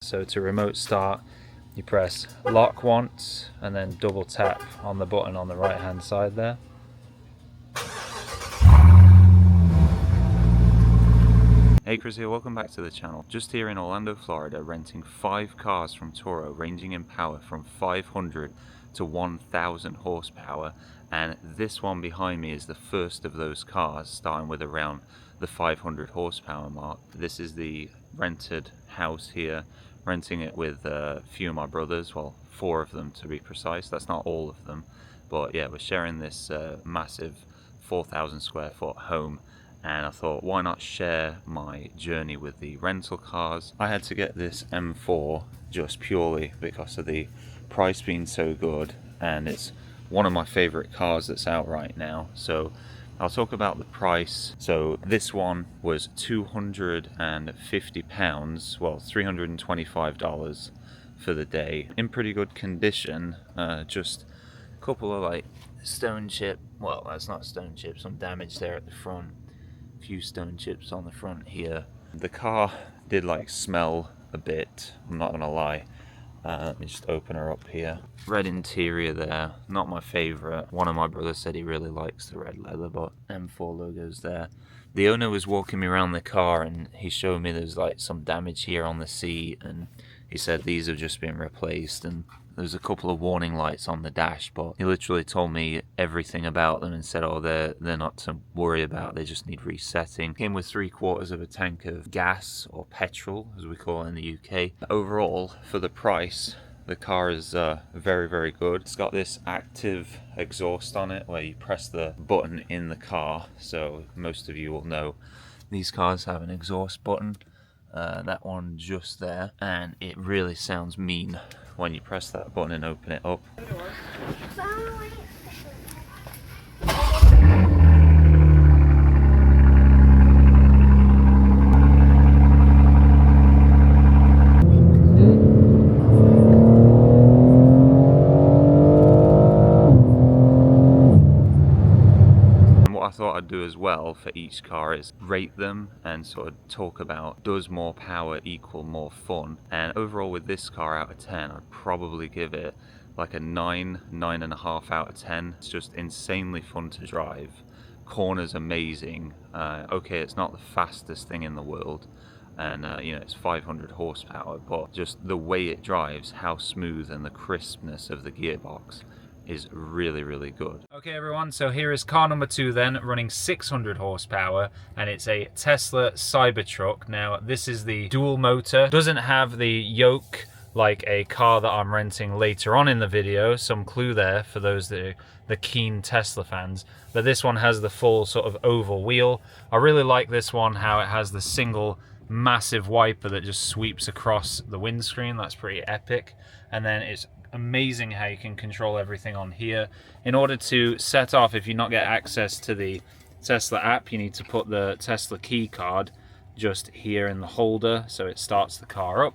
So to remote start, you press lock once and then double tap on the button on the right hand side there. Hey, Chris here, welcome back to the channel. Just here in Orlando, Florida, renting 5 cars from Turo, ranging in power from 500 to 1000 horsepower, and this one behind me is the first of those cars, starting with around the 500 horsepower mark. This is the rented house here, renting it with a few of my brothers, well, 4 of them to be precise. That's not all of them, but yeah, we're sharing this massive 4,000 square foot home. And I thought, why not share my journey with the rental cars? I had to get this M4 just purely because of the price being so good, and it's one of my favorite cars that's out right now. So I'll talk about the price. So this one was £250, well, $325 for the day. In pretty good condition, just a couple of like stone chip, well, that's not stone chip, some damage there at the front. Few stone chips on the front here. The car did like smell a bit, I'm not gonna lie. Let me just open her up here. Red interior there, not my favorite. One of my brothers said he really likes the red leather, but M4 logo's there. The owner was walking me around the car and he showed me there's like some damage here on the seat, and he said these have just been replaced, and there's a couple of warning lights on the dash, but he literally told me everything about them and said, oh, they're not to worry about, they just need resetting. Came with 3/4 of a tank of gas, or petrol as we call it in the UK. Overall, for the price, the car is very, very good. It's got this active exhaust on it where you press the button in the car, so most of you will know these cars have an exhaust button. That one just there, and it really sounds mean when you press that button and open it up. I thought I'd do as well for each car is rate them and sort of talk about, does more power equal more fun? And overall with this car, out of 10, I'd probably give it like a 9.5 out of 10. It's just insanely fun to drive. Corners amazing. Okay, it's not the fastest thing in the world, and you know, it's 500 horsepower, but just the way it drives, how smooth, and the crispness of the gearbox is really, really good. Okay everyone, so here is car number 2 then, running 600 horsepower, and it's a Tesla Cybertruck. Now this is the dual motor, doesn't have the yoke like a car that I'm renting later on in the video. Some clue there for those that are the keen Tesla fans, but this one has the full sort of oval wheel. I really like this one, how it has the single massive wiper that just sweeps across the windscreen. That's pretty epic. And then it's amazing how you can control everything on here. In order to set off, if you not get access to the Tesla app, you need to put the Tesla key card just here in the holder so it starts the car up.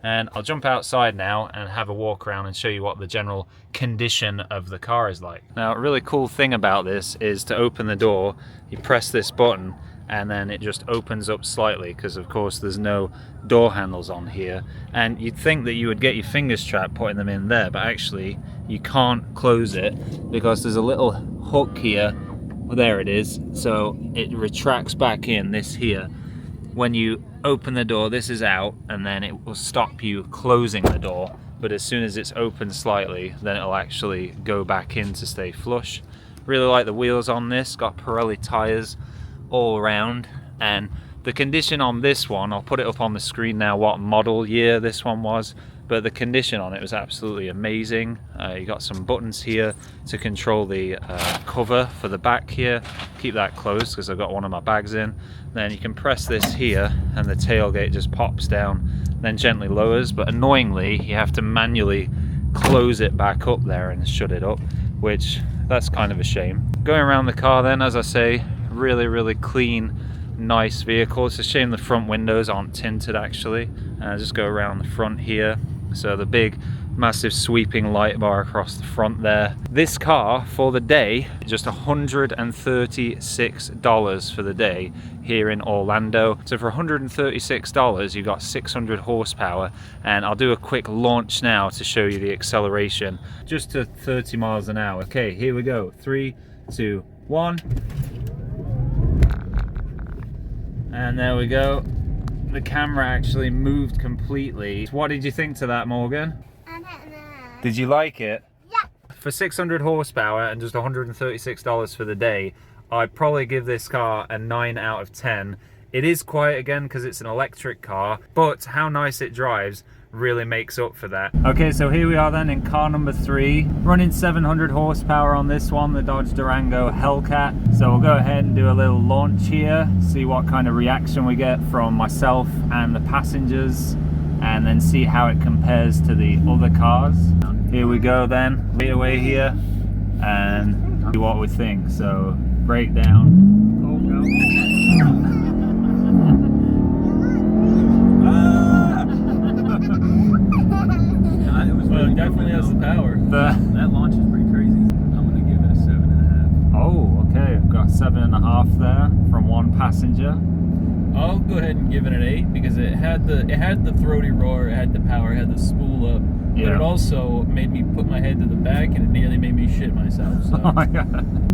And I'll jump outside now and have a walk around and show you what the general condition of the car is like. Now, a really cool thing about this is to open the door, you press this button and then it just opens up slightly, because of course there's no door handles on here, and you'd think that you would get your fingers trapped putting them in there, but actually you can't close it because there's a little hook here. Well, there it is, so it retracts back in this here. When you open the door, this is out, and then it will stop you closing the door, but as soon as it's open slightly, then it'll actually go back in to stay flush. Really like the wheels on this, got Pirelli tires all around, and the condition on this one, I'll put it up on the screen now what model year this one was, but the condition on it was absolutely amazing. You got some buttons here to control the cover for the back here. Keep that closed because I've got one of my bags in. Then you can press this here and the tailgate just pops down, then gently lowers, but annoyingly you have to manually close it back up there and shut it up, which that's kind of a shame. Going around the car then, as I say, really, really clean, nice vehicle. It's a shame the front windows aren't tinted actually. Just go around the front here. So the big Massive sweeping light bar across the front there. This car for the day, just $136 for the day here in Orlando. So for $136, you got 600 horsepower, and I'll do a quick launch now to show you the acceleration. Just to 30 miles an hour. Okay, here we go. 3, 2, 1. And there we go. The camera actually moved completely. What did you think to that, Morgan? I don't know. Did you like it? Yeah. For 600 horsepower and just $136 for the day, I'd probably give this car a 9 out of 10. It is quiet again because it's an electric car, but how nice it drives really makes up for that. Okay, so here we are then in car number 3, running 700 horsepower on this one, the Dodge Durango Hellcat. So we'll go ahead and do a little launch here, see what kind of reaction we get from myself and the passengers, and then see how it compares to the other cars. Here we go then, way away here, and see what we think. So breakdown. Oh no. It definitely has the power. That launch is pretty crazy. I'm gonna give it a 7.5. Oh, okay. We've got 7.5 there from one passenger. I'll go ahead and give it an 8 because it had the throaty roar, it had the power, it had the spool up, Yeah. but it also made me put my head to the back and it nearly made me shit myself. So.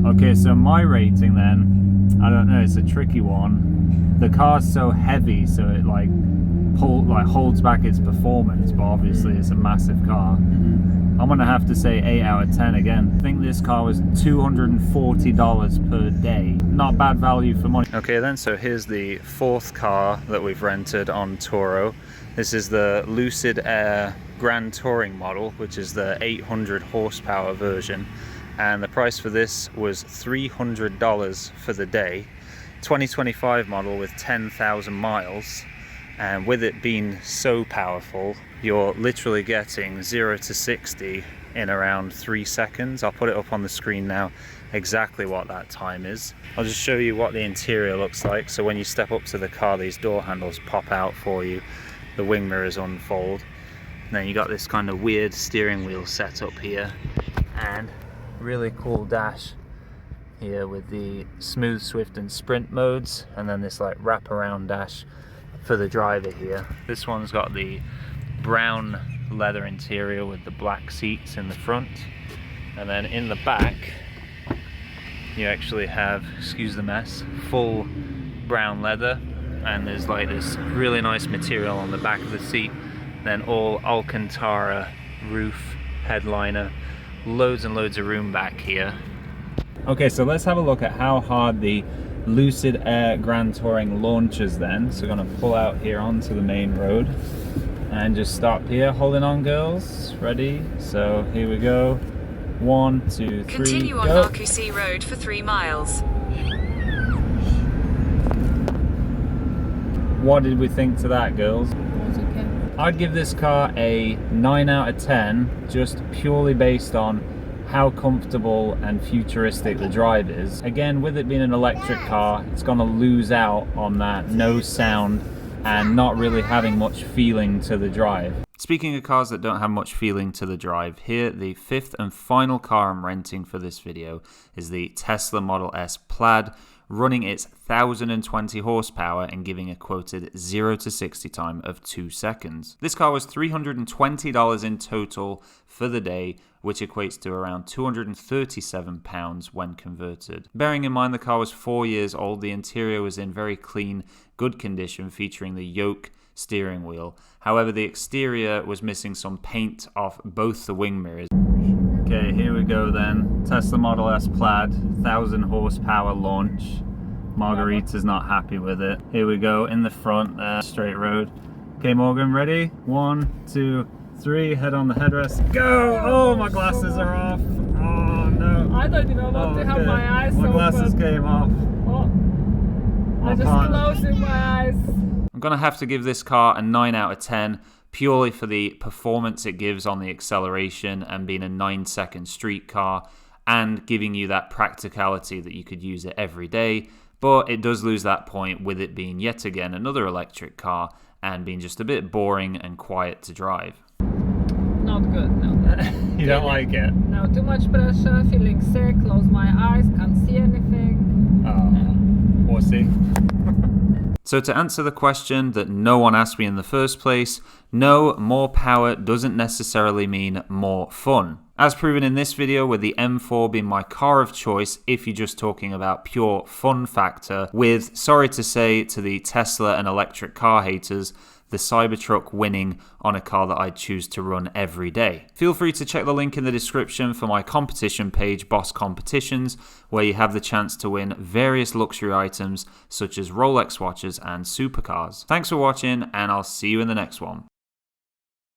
Okay, so my rating then, I don't know, it's a tricky one. The car's so heavy, so it holds back its performance, but obviously it's a massive car. I'm gonna have to say 8 out of 10 again. I think this car was $240 per day. Not bad value for money. Okay then, so here's the 4th car that we've rented on Turo. This is the Lucid Air Grand Touring model, which is the 800 horsepower version. And the price for this was $300 for the day. 2025 model with 10,000 miles. And with it being so powerful, you're literally getting 0 to 60 in around 3 seconds. I'll put it up on the screen now, exactly what that time is. I'll just show you what the interior looks like. So when you step up to the car, these door handles pop out for you, the wing mirrors unfold, and then you got this kind of weird steering wheel set up here, and really cool dash here with the smooth, swift and sprint modes, and then this like wraparound dash for the driver here. This one's got the brown leather interior with the black seats in the front, and then in the back you actually have, excuse the mess, full brown leather, and there's like this really nice material on the back of the seat, then all Alcantara roof, headliner, loads and loads of room back here. Okay, so let's have a look at how hard the Lucid Air Grand Touring launches then. So we're going to pull out here onto the main road and just stop here, holding on girls, ready? So here we go, 1, 2, 3, Continue on go. Marcoussis Road for 3 miles. What did we think to that, girls? Okay. I'd give this car a 9 out of 10, just purely based on how comfortable and futuristic the drive is. Again, with it being an electric car, it's gonna lose out on that no sound and not really having much feeling to the drive. Speaking of cars that don't have much feeling to the drive, here the 5th and final car I'm renting for this video is the Tesla Model S Plaid, running its 1,020 horsepower and giving a quoted 0 to 60 time of 2 seconds. This car was $320 in total for the day, which equates to around £237 when converted. Bearing in mind the car was 4 years old, the interior was in very clean, good condition, featuring the yoke steering wheel. However, the exterior was missing some paint off both the wing mirrors. Okay, here we go then. Tesla Model S Plaid, 1,000 horsepower launch. Margarita's not happy with it. Here we go, in the front there, straight road. Okay, Morgan, ready? 1, 2, 3, head on the headrest. Go! Oh, my glasses are off. Oh, no. I don't even want to have my eyes my open. glasses came off. Oh. I'm just closing my eyes. I'm going to have to give this car a 9 out of 10, purely for the performance it gives on the acceleration and being a 9-second street car and giving you that practicality that you could use it every day. But it does lose that point with it being yet again another electric car and being just a bit boring and quiet to drive. not good, no. You don't like it? No, too much pressure, feeling sick, close my eyes, can't see anything. Oh, we'll see. So to answer the question that no one asked me in the first place, no, more power doesn't necessarily mean more fun. As proven in this video, with the M4 being my car of choice if you're just talking about pure fun factor, with, sorry to say to the Tesla and electric car haters, the Cybertruck winning on a car that I'd choose to run every day. Feel free to check the link in the description for my competition page, Boss Competitions, where you have the chance to win various luxury items such as Rolex watches and supercars. Thanks for watching, and I'll see you in the next one.